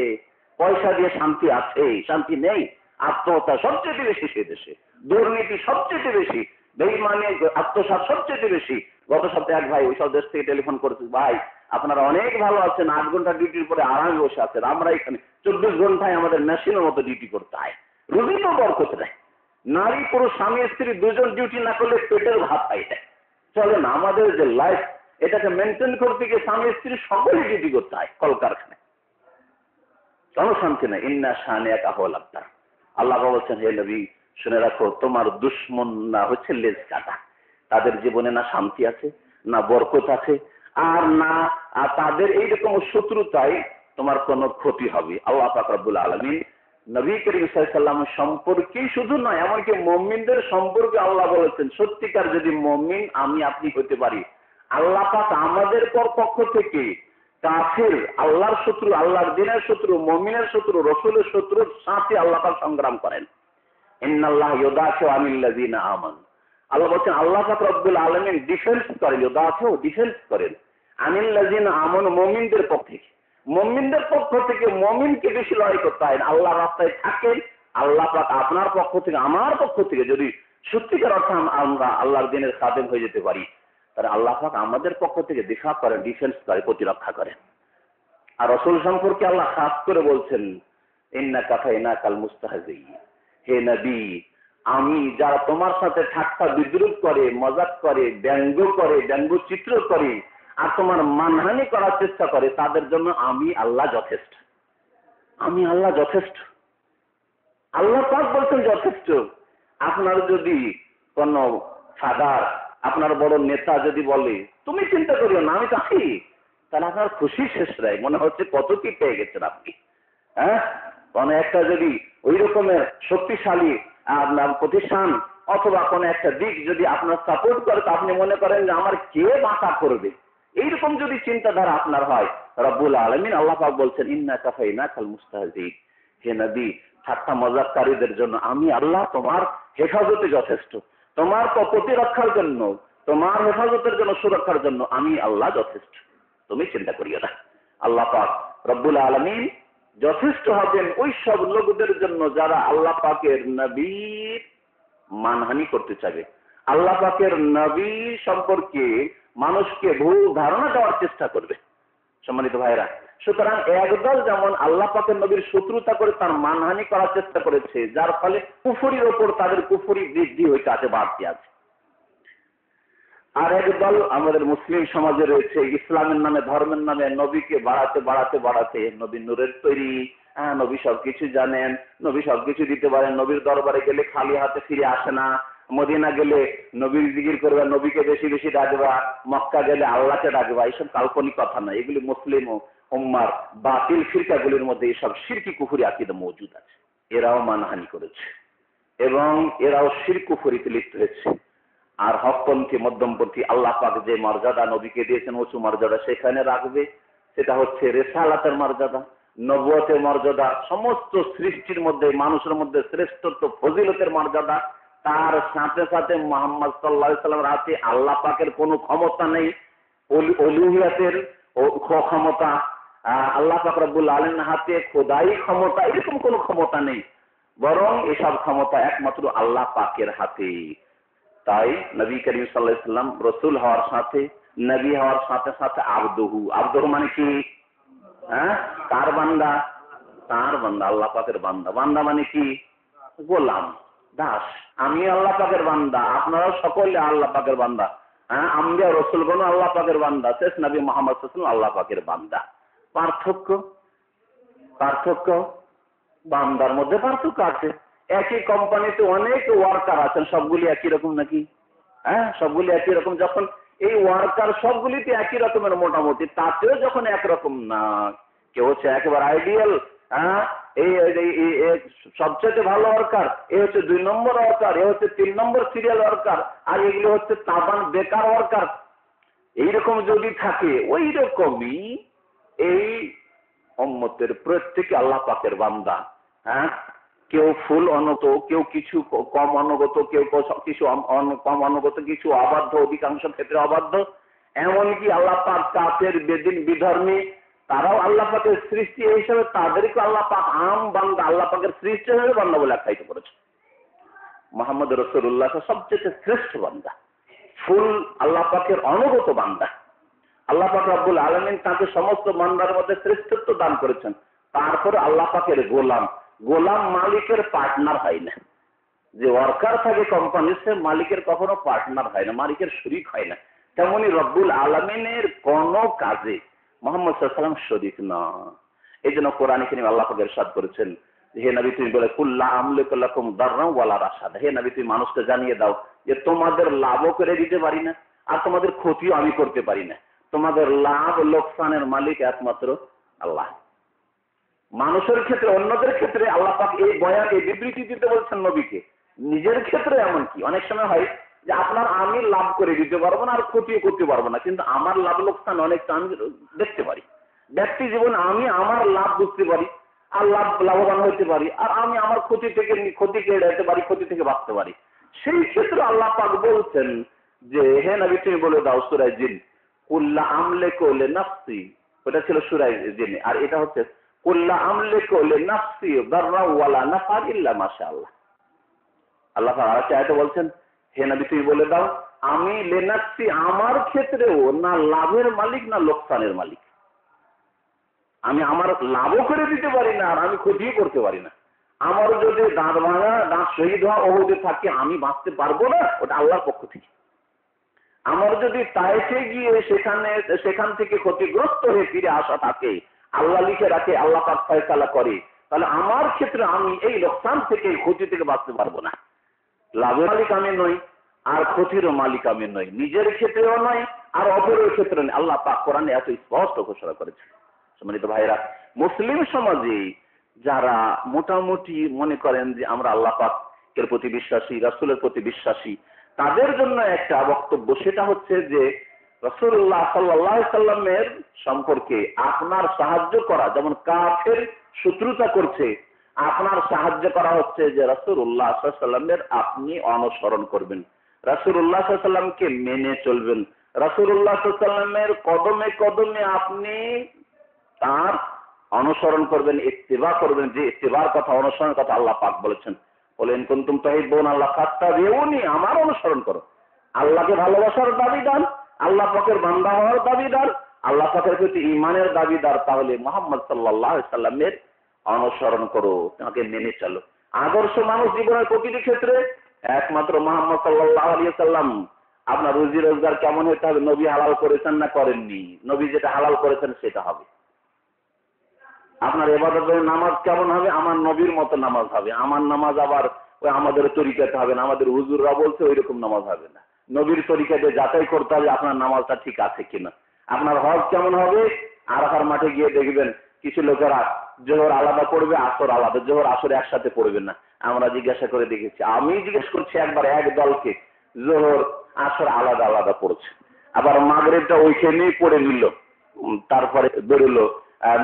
পয়সা দিয়ে শান্তি আছে? শান্তি নেই। আত্মহত্যা সবচেয়ে বেশি সে দেশে, দুর্নীতি সবচেয়ে বেশি, বেঈমানি, আত্মসাৎ সবচেয়ে বেশি। গত সপ্তাহে এক ভাই ওইসব দেশ থেকে টেলিফোন করেছে, ভাই আপনারা অনেক ভালো আছেন, 8 ঘন্টা ডিউটির পরে আরামে বসে আছেন, আমরা এখানে 24 ঘন্টায় আমাদের মেশিনের মতো ডিউটি করতে হয়, রুজি তো বরকত নেই। নারী পুরুষ স্বামী স্ত্রী দুজন ডিউটি না করলে পেটের ভাত পাই দেয়, চলে না। আমাদের যে লাইফ, এটাকে মেনটেন করতে গিয়ে স্বামী স্ত্রী সকলে ডিউটি করতে হয় কলকারখানায়, কোনো শান্তি নেই। ইন্না শানিয়াকা হুয়াল আবতার। আল্লাহ বলছেন, হে নবী শুনে রাখো, তোমার দুশ্মন না হচ্ছে লেজ কাটা। তাদের জীবনে না শান্তি আছে, না বরকত আছে, আর না তাদের এইরকম শত্রুতায় তোমার কোনো ক্ষতি হবে। আল্লাহ পাক রব্বুল আলামিন নবী করিম সাল্লাল্লাহু আলাইহি ওয়াসাল্লাম সম্পর্কে শুধু নয়, এমনকি মুমিনদের সম্পর্কে আল্লাহ বলেছেন, সত্যিকার যদি মুমিন আমি আপনি হতে পারি, আল্লাহ পাক আমাদের পক্ষ থেকে কাফির, আল্লাহর শত্রু, আল্লাহর দ্বীনের শত্রু, মুমিনের শত্রু, রাসূলের শত্রুর সাথে আল্লাহ পাক সংগ্রাম করেন। ইন্নাল্লাহ ইউদাফিউ আনিল্লাযিনা আমানু। আল্লাহ বলেন, আল্লাহ পাক রব্বুল আলামিন ডিফেন্স করেন, ইউদাফিউ ডিফেন্স করেন, আনিল্লাযিনা আমানু মুমিনদের পক্ষ থেকে। মুমিনদের পক্ষ থেকে মুমিনকে বেশি লড়াই করতে হয়। আল্লাহর রাস্তায় থাকেন, আল্লাহ পাক আপনার পক্ষ থেকে, আমার পক্ষ থেকে যদি সত্যিকার অর্থে আমরা আল্লাহর দ্বীনের খাদেম হয়ে যেতে পারি, তাহলে আল্লাহ পাক আমাদের পক্ষ থেকে দিফা করেন, ডিফেন্স করে, প্রতিরক্ষা করেন। আর রাসূল সম্পর্কে আল্লাহ খাস করে বলছেন, ইন্নাকা ফাইনাকাল মুস্তাহজিঈন। হে নবী, আমি যারা তোমার সাথে ঠাট্টা বিদ্রুপ করে, মজাক করে, ব্যঙ্গচিত্র করে আর তোমার মানহানি করার চেষ্টা করে, তাদের জন্য আমি আল্লাহ যথেষ্ট। আমি আল্লাহ যথেষ্ট। আল্লাহ পাক বলছেন যথেষ্ট। আপনার যদি কোন ফাদার, আপনার বড় নেতা যদি বলে তুমি চিন্তা করিও না, আমি তো আছি, তাহলে আপনার খুশি শেষ নাই, মনে হচ্ছে কত কি পেয়ে গেছেন আপনি। হ্যাঁ, কোন একটা যদি ওই রকমের শক্তিশালী আপনার প্রতিষ্ঠান অথবা কোন একটা দিক যদি আপনার সাপোর্ট করে, তো আপনি মনে করেন যে আমার কে বাঁচা করবে, এইরকম যদি চিন্তাধারা আপনার হয়, রব্বুল আলামিন আল্লাহ পাক বলছেন, ইন্নাকা ফাইনাকাল মুস্তাহজিঈন। হে নবী, ঠাট্টা মজাককারীদের জন্য আমি আল্লাহ তোমার হেফাজতে যথেষ্ট। তোমার প্রতিরক্ষার জন্য, তোমার হেফাজতের জন্য, সুরক্ষার জন্য আমি আল্লাহ যথেষ্ট, তুমি চিন্তা করিও না। আল্লাহ পাক রব্বুল আলামিন যথেষ্ট হবেন ওই সব লোকদের জন্য যারা আল্লাহ পাকের নবীর মানহানি করতে চাইবে, আল্লাহ পাকের নবী সম্পর্কে মানুষকে ভুল ধারণা দেওয়ার চেষ্টা করবে। সম্মানিত ভাইরা, সুতরাং একদল যেমন আল্লাহ পাকের নবীর শত্রুতা করে তার মানহানি করার চেষ্টা করেছে, যার ফলে কুফরির ওপর তাদের কুফরি বৃদ্ধি হইতে আছে, বাড়তে আছে। আর একদল আমাদের মুসলিম সমাজে রয়েছে, ইসলামের নামে, ধর্মের নামে নবীকে বাড়াতে বাড়াতে বাড়াতে, নবী নূরের তৈরি, হ্যাঁ নবী সবকিছু জানেন, নবী সবকিছু দিতে পারেন, নবীর দরবারে গেলে খালি হাতে ফিরে আসে না, মদিনা গেলে নবীর জিকির করবা, নবীকে বেশি বেশি ডাকবা, মক্কা গেলে আল্লাহকে ডাকবা, এইসব কাল্পনিক কথা না। এগুলি মুসলিম উম্মার বাতিল ফিরকাগুলির মধ্যে এইসব শিরকি কুফরি আকীদা মওজুদ আছে। এরাও মানহানি করেছে এবং এরাও শিরক কুফরিতে লিপ্ত হয়েছে। আর হকপন্থী, মধ্যমপন্থী আল্লাহ পাক যে মর্যাদা নবীকে দিয়েছেন, উঁচু মর্যাদা সেখানে রাখবে, সেটা হচ্ছে রিসালাতের মর্যাদা, নবুয়তের মর্যাদা, সমস্ত সৃষ্টির মধ্যে মানুষের মধ্যে শ্রেষ্ঠত্ব, ফজিলতের মর্যাদা। তার সাথে সাথে মুহাম্মদ সাল্লাল্লাহু আলাইহি ওয়াসাল্লামের হাতে আল্লাহ পাকের কোনো ক্ষমতা নেই, উলুহিয়াতের ক্ষমতা, আল্লাহ পাক রব্বুল আলামিনের হাতে খোদাই ক্ষমতা, এরকম কোনো ক্ষমতা নেই, বরং এসব ক্ষমতা একমাত্র আল্লাহ পাকের হাতে। তাই নবী করিম সাল্লাল্লাহু আলাইহি ওয়াসাল্লাম রাসূল হওয়ার সাথে, নবী হওয়ার সাথে সাথে আবদুহু, আবদুহু মানে কি? হ্যাঁ, কার বান্দা? তার বান্দা, আল্লাহ পাকের বান্দা। বান্দা মানে কি? গোলাম, দাস। আমি আল্লাহ পাকের বান্দা, আপনারা সকলে আল্লাহ পাকের বান্দা। হ্যাঁ, আম্বিয়া রাসূলগণ আল্লাহ পাকের বান্দা, শেষ নবী মুহাম্মদ সাল্লাল্লাহু আলাইহি ওয়াসাল্লাম আল্লাহ পাকের বান্দা। পার্থক্য বান্দার মধ্যে পার্থক্য আছে। একই কোম্পানিতে অনেক ওয়ার্কার আছেন, সবগুলি একই রকম নাকি? হ্যাঁ, সবগুলি একই রকম। যখন এই ওয়ার্কার সবগুলিতে একই রকমের মোটামুটি, তাতেও যখন একরকম না, কেউ হচ্ছে একেবারে আইডিয়াল, হ্যাঁ এই সবচেয়ে ভালো ওয়ার্কার, এ হচ্ছে 2 নম্বর ওয়ার্কার, এ হচ্ছে 3 নম্বর সিরিয়াল ওয়ার্কার, আর এগুলো হচ্ছে তাবান বেকার ওয়ার্কার, এইরকম যদি থাকে, ওই রকমই এই উম্মতের প্রত্যেকে আল্লাহ পাকের বান্দা। হ্যাঁ, কেউ ফুল অনুগত, কেউ কিছু কম অনুগত, কেউ কিছু কম অনুগত, কিছু অবাধ্য, অধিকাংশ ক্ষেত্রে অবাধ্য। এমনকি আল্লাহ পাক কাফের, বেদিন, বিধর্মী, তারাও আল্লাহ পাকের সৃষ্টি হিসেবে তাদেরকে আল্লাহ পাক আম বান্দা, আল্লাহ পাকের সৃষ্টি হিসেবে বান্দা বলে আখ্যায়িত করেছে। মুহাম্মদ রাসূলুল্লাহ সবচেয়ে শ্রেষ্ঠ বান্দা, ফুল আল্লাহ পাকের অনুগত বান্দা। আল্লাহ পাক রব্বুল আলামিন তাকে সমস্ত বান্দার মধ্যে শ্রেষ্ঠত্ব দান করেছেন। তারপরে আল্লাহ পাকের গোলাম, গোলাম মালিকের পার্টনার হয় না। যে ওয়ার্কার থাকে কোম্পানি, সে মালিকের কখনো পার্টনার হয় না, মালিকের শরীক হয় না। তেমনি রব্বুল আলামিনের কোন কাজে মুহাম্মদ সাল্লাল্লাহু আলাইহি ওয়াসাল্লাম শরীক না। এই জন্য কোরআনে কারীমে আল্লাহ পাক ইরশাদ করেছেন, হে নবী তুমি বলে কুল্লা আমলিকু লাকুম দাররা ওয়ালা রাশাদ, হে নবী তুমি মানুষকে জানিয়ে দাও যে তোমাদের লাভও করে দিতে পারি না, আর তোমাদের ক্ষতিও আমি করতে পারি না। তোমাদের লাভ লোকসানের মালিক একমাত্র আল্লাহ। মানুষের ক্ষেত্রে, অন্যদের ক্ষেত্রে আল্লাহ পাক এই বয়ান, এই বিবৃতি দিতে বলছেন নবীকে। নিজের ক্ষেত্রে এমনকি অনেক সময় হয় যে আপনার আমি লাভ করে দিতে পারবো না, আর ক্ষতিও করতে পারবো না, কিন্তু আমার লাভ লোকসান অনেকটা আমি দেখতে পারি। ব্যক্তি জীবন আমি আমার লাভ বুঝতে পারি, আর লাভবান হইতে পারি, আর আমি আমার ক্ষতিকে এড়াইতে পারি, ক্ষতি থেকে বাঁচতে পারি। সেই ক্ষেত্রে আল্লাহ পাক বলছেন যে হে নবী তুমি বলে দাও সূরা জিন, কুল্লা আমলিকু লিনাফসি, ওটা ছিল সূরা জিন, আর এটা হচ্ছে কুল্লা আমলিকু লিনাফসি দাররা ওয়ালা নাফা ইল্লা মাশাআল্লাহ। আল্লাহ পাক আরেকটা আয়াতে বলছেন, হে নবী তুমি বলে দাও আমি লিনাফসি, আমার ক্ষেত্রেও না লাভের মালিক না লোকসানের মালিক। আমি আমার লাভও করে দিতে পারি না, আর আমি ক্ষতিও করতে পারি না। আমার যদি দাঁত ভাঙা, দাঁত শহীদ হওয়া ওহুদে থাকে, আমি বাঁচতে পারবো না, ওটা আল্লাহর পক্ষ থেকে। আমার যদি তায়েফে গিয়ে সেখান থেকে ক্ষতিগ্রস্ত হয়ে ফিরে আসা থাকে, আল্লাহ লিখে রাখে, আল্লাহ পাক ফয়সালা করে, তাহলে আমার ক্ষেত্রে আমি এই লোকসান থেকে, ক্ষতি থেকে বাঁচতে পারবো না। লাভের মালিক আমি নই, আর ক্ষতিরও মালিক আমি নই, নিজের ক্ষেত্রেও নয়, আর অপরের ক্ষেত্রে নয়। আল্লাহ পাক কোরআনে এত স্পষ্ট ঘোষণা করেছে। সম্মানিত ভাইরা, মুসলিম সমাজে যারা মোটামুটি মনে করেন যে আমরা আল্লাহ পাকের প্রতি বিশ্বাসী, রাসূলের প্রতি বিশ্বাসী, তাদের জন্য একটা বক্তব্য, সেটা হচ্ছে যে রাসূলুল্লাহ সাল্লাল্লাহু আলাইহি সাল্লামের সম্পর্কে আপনার সাহায্য করা, যেমন কাফের শত্রুতা করছে, আপনার সাহায্য করা হচ্ছে যে রাসূলুল্লাহ সাল্লাল্লাহু আলাইহি সাল্লামের আপনি অনুসরণ করবেন, রাসূলুল্লাহ সাল্লাল্লাহু আলাইহি সাল্লামকে মেনে চলবেন, রাসূলুল্লাহ সাল্লাল্লাহু আলাইহি সাল্লামের কদমে কদমে আপনি তার অনুসরণ করবেন, ইত্তিবা করবেন। যে ইত্তিবার কথা, অনুসরণের কথা আল্লাহ পাক বলেছেন, বলেন কুনতুম তুহিব্বুনাল্লাহ ফাত্তাবিউনি, আমার অনুসরণ করো। আল্লাহকে ভালোবাসার দাবিদার, আল্লাহ পাকের বান্দা হওয়ার দাবিদার, আল্লাহ পাকের প্রতি ঈমানের দাবিদার, তাহলে মুহাম্মদ সাল্লাল্লাহু আলাইহি সাল্লামের অনুসরণ করো, তাকে মেনে চলো। আদর্শ মানুষ জীবনের প্রতিটি ক্ষেত্রে একমাত্র মুহাম্মদ সাল্লাল্লাহু আলাইহি সাল্লাম। আপনার রুজি রোজগার কেমন হতে হবে, নবী হালাল করেছেন না করেননি, নবী যেটা হালাল করেছেন সেটা হবে। আপনার ইবাদতের নামাজ কেমন হবে, আমার নবীর মতো নামাজ হবে। আমার নামাজ আবার ওই আমাদের তরিকাতে হবে না, আমাদের হুজুররা বলছে ওই রকম নামাজ হবে না, নবীর তরিকাতে যাচাই করতে হবে আপনার নামাজটা ঠিক আছে কিনা। আপনার হজ কেমন হবে, আরাফার মাঠে গিয়ে দেখবেন কিছু লোকেরা জোহর আলাদা পড়বে, আসর আলাদা, জোহর আসর একসাথে পড়বে না। আমরা জিজ্ঞাসা করে দেখেছি, আমি জিজ্ঞেস করছি একবার এক দলকে, জোহর আসর আলাদা আলাদা পড়ছে, আবার মাগরিবটা ওইখানেই পড়ে নিল, তারপরে বেরোলো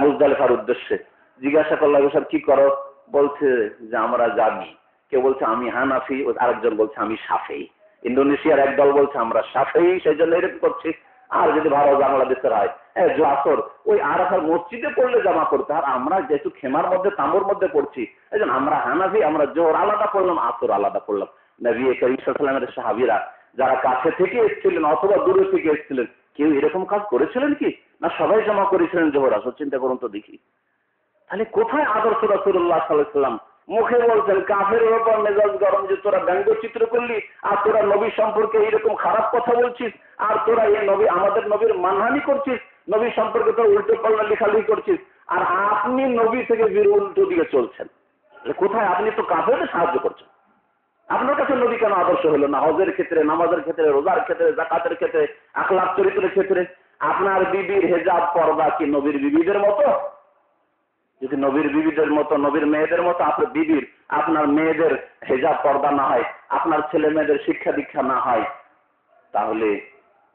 মুজদালিফার উদ্দেশ্যে। জিজ্ঞাসা করলাম স্যার কি করো, বলছে যে আমরা জানি। কেউ বলছে আমি হানাফি, আরেকজন বলছে আমি শাফেঈ। ইন্দোনেশিয়ার এক দল বলছে আমরা শাফেঈ, সেই জন্য এরকম করছি। আর যদি ভারত বাংলাদেশের হয়, আসর ওই আরাফার মসজিদে পড়লে জমা করতে, আর আমরা যেহেতু খেমার মধ্যে, তাঁবুর মধ্যে পড়ছি, এই জন্য আমরা হানাফি, আমরা জোহর আলাদা পড়লাম, আসর আলাদা পড়লাম। নবী করিম সাল্লাল্লাহু আলাইহি ওয়াসাল্লামের সাহাবীরা যারা কাছে থেকে এসেছিলেন অথবা দূরে থেকে এসেছিলেন, কেউ এরকম কাজ করেছিলেন কি না সবাই জমা করেছিলেন জোহর আসর? চিন্তা করুন তো দেখি। তাহলে কোথায় আদর্শ রাসূলুল্লাহ সাল্লাল্লাহু আলাইহি ওয়াসাল্লাম? মুখে বলছেন, কাফের উপর মেজাজ গরম যে তোরা ব্যঙ্গচিত্র করলি, আর তোরা নবী সম্পর্কে এরকম খারাপ কথা বলছিস, আর তোরা এই নবী, আমাদের নবীর মানহানি করছিস, নবী সম্পর্কে তোরা উল্টো পাল্টা লেখালেখি করছিস, আর আপনি নবী থেকে উল্টো দিকে চলছেন। কোথায়? আপনি তো কাফেরদের সাহায্য করছেন। আপনার কাছে নবী কেন আদর্শ হলো না? হজের ক্ষেত্রে, নামাজের ক্ষেত্রে, রোজার ক্ষেত্রে, যাকাতের ক্ষেত্রে, আখলাক চরিত্রের ক্ষেত্রে আপনার বিবির হেজাব পর্দা কি নবীর বিবিদের মতো? যদি নবীর বিবিদের মতো, নবীর মেয়েদের মতো আপনার মেয়েদের হেজাব পর্দা না হয়, আপনার ছেলে মেয়েদের শিক্ষা দীক্ষা না হয়, তাহলে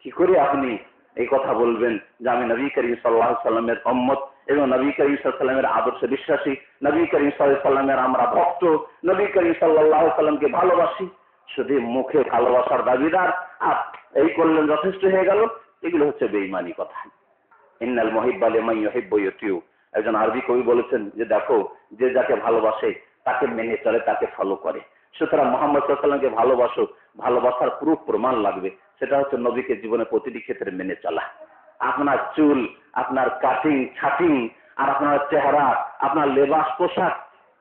কি করে আপনি এই কথা বলবেন যে আমি নবী করিম সাল্লাল্লাহু আলাইহি সাল্লামের উম্মত এবং নবী করিম সাল্লাল্লাহু আলাইহি সাল্লামের আদর্শে বিশ্বাসী, নবী করিম সাল্লাল্লাহু আলাইহি সাল্লামের আমরা ভক্ত, নবী করিম সাল্লাল্লাহু আলাইহি সাল্লামকে ভালোবাসি, শুধু মুখে ভালোবাসার দাবিদার আর এই করলেন যথেষ্ট হয়ে গেল? এগুলো হচ্ছে বেঈমানি কথা। ইন্নাল মুহিব্বা লিমান ইউহিব্বু ইউতিউ। একজন আরবি কবি বলেছেন যে দেখো, যে যাকে ভালোবাসে তাকে মেনে চলে, তাকে ফলো করে। সুতরাং মুহাম্মদ সাল্লাল্লাহু আলাইহি সাল্লামকে ভালোবাসো, ভালোবাসার প্রুফ প্রমাণ লাগবে, সেটা হচ্ছে নবীকে জীবনে প্রতিটি ক্ষেত্রে মেনে চলা। আপনার চুল, আপনার কাটিং ছাটিং, আর আপনার চেহারা, আপনার লেবাস পোশাক,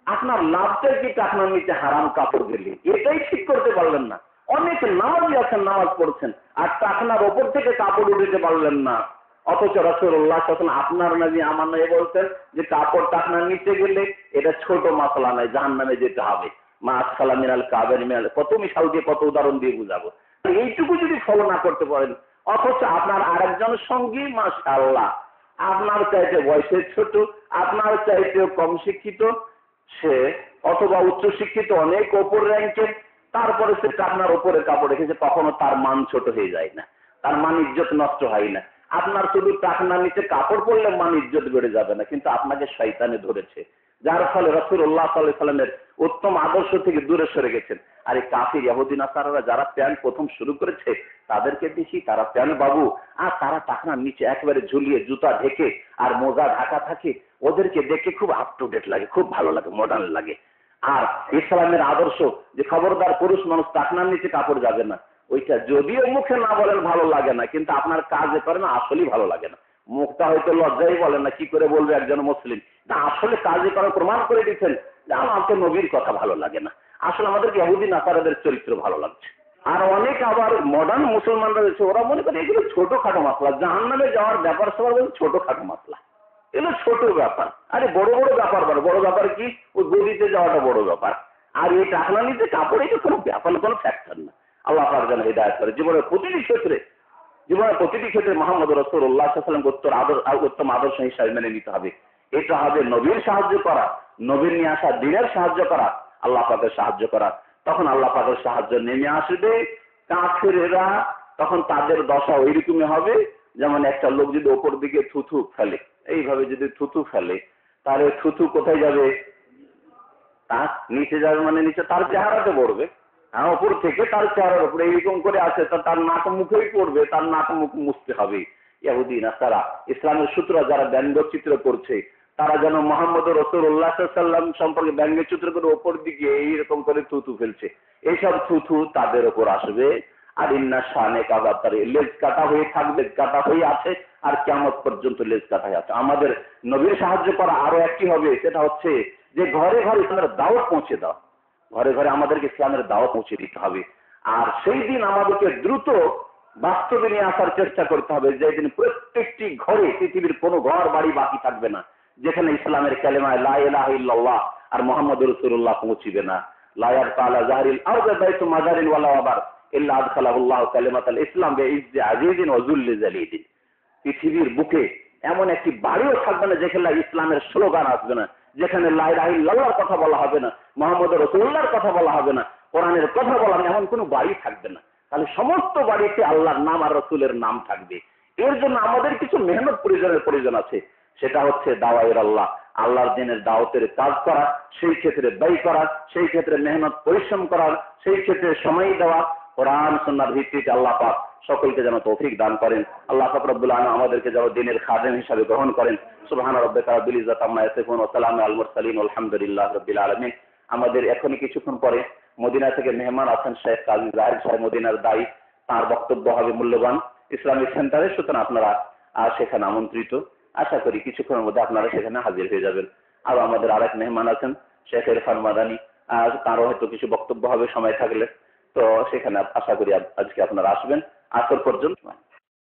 আপনার লাভটা কি আপনার নিচে হারাম কাপড় দিলে, এটাই ঠিক করতে পারলেন না। অনেক নামাজি আছেন, নামাজ পড়ছেন, আর টাকনার ওপর থেকে কাপড় উঠাতে পারলেন না। অথচ রাসূলুল্লাহ সাল্লাল্লাহু আলাইহি ওয়াসাল্লাম আপনার নবী আমার নবী বলতেন যে কাপড় টাকনার নিচে গেলে এটা ছোট মাসলা নয়, জাহান্নামে যেতে হবে। মা আসফালা মিনাল কাবাইর মিনাল, কত মিশাল দিয়ে, কত উদাহরণ দিয়ে বুঝাবো। এইটুকু যদি ফলো না করতে পারেন, অথচ আপনার আরেকজন সঙ্গী মাশাআল্লাহ আপনার চাইতে বয়সে ছোট, আপনার চাইতে কম শিক্ষিত, সে অথবা উচ্চ শিক্ষিত, অনেক ওপর র্যাঙ্কের, তারপরে সে আপনার উপরে কাপড় রেখেছে, কখনো তার মান ছোট হয়ে যায় না, তার মান ইজ্জত নষ্ট হয় না। আপনার শুধু টাকনার নিচে কাপড় পরলে মান ইজ্জত বেড়ে যাবে না, কিন্তু আপনাকে শয়তানে ধরেছে, যার ফলে রাসূলুল্লাহ সাল্লাল্লাহু আলাইহি ওয়াসাল্লামের উত্তম আদর্শ থেকে দূরে সরে গেছেন। আর এই কাফির ইহুদি নাসারারা যারা প্যান্ট প্রথম শুরু করেছে, তাদেরকে দেখি তারা প্যান্ট বাবু, আর তারা টাকনার নিচে একেবারে ঝুলিয়ে জুতা ঢেকে আর মোজা ঢাকা থাকে, ওদেরকে দেখে খুব আপ টু ডেট লাগে, খুব ভালো লাগে, মডার্ন লাগে। আর ইসলামের আদর্শ যে খবরদার পুরুষ মানুষ টাকনার নিচে কাপড় যাবে না, ওইটা যদিও মুখে না বলেন ভালো লাগে না, কিন্তু আপনার কাজে করে না, আসলেই ভালো লাগে না। মুখটা হয়তো লজ্জাই বলেন না, কি করে বলবে একজন মুসলিম, না আসলে কাজে করে প্রমাণ করে দিচ্ছেন যে আমাকে নবীর কথা ভালো লাগে না, আসলে আমাদেরকে ইহুদি নাসারাদের চরিত্র ভালো লাগছে। আর অনেক আবার মডার্ন মুসলমানরা রয়েছে, ওরা মনে করে এগুলো ছোটখাটো মাসলা, জাহান্নামে যাওয়ার ব্যাপার সবার বলছে ছোটখাটো মাসলা, এগুলো ছোট ব্যাপার। আরে বড় বড় ব্যাপার, বড় ব্যাপার কি, ওই গদিতে যাওয়াটা বড় ব্যাপার, আর এই টাকনা নিতে কাপড়, এটা কোনো ব্যাপার, কোনো ফ্যাক্টর না। আল্লাহ পাক যেন হিদায়াত করে। জীবনের প্রতিটি ক্ষেত্রে মুহাম্মদ রাসূলুল্লাহ সাল্লাল্লাহু আলাইহি ওয়াসাল্লাম উত্তম আদর্শ হিসাবে মেনে নিতে হবে। এটা হবে নবীর সাহায্য করা, নবীর নিয়ে আসা দ্বীনের সাহায্য করা, আল্লাহ পাকের সাহায্য করা। তখন আল্লাহ পাকের সাহায্য নেমে আসবে। কাফেরেরা তখন তাদের দশা ওইরকমই হবে, যেমন একটা লোক যদি ওপর দিকে থুথু ফেলে, এইভাবে যদি থুথু ফেলে, তাহলে থুথু কোথায় যাবে? তার নিচে যাবে, মানে নিচে তার চেহারাতে পড়বে। হ্যাঁ, ওপর থেকে তার চেহারার উপরে এইরকম করে আছে, তার নাক মুখেই পড়বে, তার নাক মুখ মুছতে হবে। ইহুদি নাসারা ইসলামের সূত্র যারা ব্যঙ্গচিত্র করছে, তারা যেন মুহাম্মদ রাসূলুল্লাহ সাল্লাল্লাহু আলাইহি ওয়াসাল্লাম সম্পর্কে ব্যঙ্গচিত্র করে ওপর দিকে এইরকম করে থুথু ফেলছে, এইসব থুথু তাদের উপর আসবে। আর ইন্না শানে কাবাতারে, লেজ কাটা হয়ে থাকবে, কাটা হয়ে আছে, আর কিয়ামত পর্যন্ত লেজ কাটা হয়ে আছে। আমাদের নবীর সাহায্য করা আরো একটি হবে, সেটা হচ্ছে যে ঘরে ঘরে ইসলামের দাওয়াত পৌঁছে দাও, ঘরে ঘরে আমাদেরকে ইসলামের দাওয়াত পৌঁছে দিতে হবে। আর সেই দিন আমাদেরকে দ্রুত বাস্তবে নিয়ে আসার চেষ্টা করতে হবে, যেদিন প্রত্যেকটি ঘরে, পৃথিবীর কোনো ঘর বাড়ি বাকি থাকবে না যেখানে ইসলামের কালেমা লা ইলাহা ইল্লাল্লাহ আর মুহাম্মদুর রাসূলুল্লাহ পৌঁছিবে না। লা ইয়ারতালা জাহরিল আরদ বাইতু মাজারিন ওয়ালা ওয়াবার ইল্লা আদখালাহুল্লাহু কালিমাতাল ইসলাম বিইজ্জি আজিজিন ওয়া যুল্লি জালিদিন। পৃথিবীর বুকে এমন একটি বাড়িও থাকবে না যেখানে ইসলামের স্লোগান আসবে না, যেখানে লা ইলাহা ইল্লাল্লাহর কথা বলা হবে না, মুহাম্মদুর রাসূলুল্লাহর কথা বলা হবে না, কোরআনের কথা বলা হবে না, এমন কোনো বাড়ি থাকবে না। তাহলে সমস্ত বাড়িতে আল্লাহর নাম আর রাসূলের নাম থাকবে। এর জন্য আমাদের কিছু মেহনত প্রয়োজন আছে, সেটা হচ্ছে দাওয়ায়ের আল্লাহ, আল্লাহর দ্বীনের দাওয়াতের কাজ করা, সেই ক্ষেত্রে ব্যয় করা, সেই ক্ষেত্রে মেহনত পরিশ্রম করার, সেই ক্ষেত্রে সময় দেওয়া। কোরআন সুন্নাহর ভিত্তিতে আল্লাহ পাক সকলকে যেন তৌফিক দান করেন। আল্লাহ পাক রব্বুল আলামিন আমাদেরকে যেন দ্বীনের খাদেম হিসেবে গ্রহণ করেন। সুবহান রাব্বিকা রাব্বিল ইজ্জাতি আম্মা ইয়াসিফুন ওয়া সালামুন আলাল মুরসালিন আলহামদুলিল্লাহি রাব্বিল আলামিন। আমাদের এখনই কিছুক্ষণ পরে মদিনা থেকে মেহমান আছেন শেখ কাজী জাহির সাহেব, মদিনার দায়ী, তার বক্তব্য হবে মূল্যবান ইসলামিক সেন্টারে, সুতরাং আপনারা সেখানে আমন্ত্রিত। আশা করি কিছুক্ষণের মধ্যে আপনারা সেখানে হাজির হয়ে যাবেন। আর আমাদের আরেক মেহমান আছেন শেখ ইরফান মাদানী, তারও হয়তো কিছু বক্তব্য হবে সময় থাকলে, তো সেখানে আশা করি আজকে আপনারা আসবেন আসর পর্যন্ত।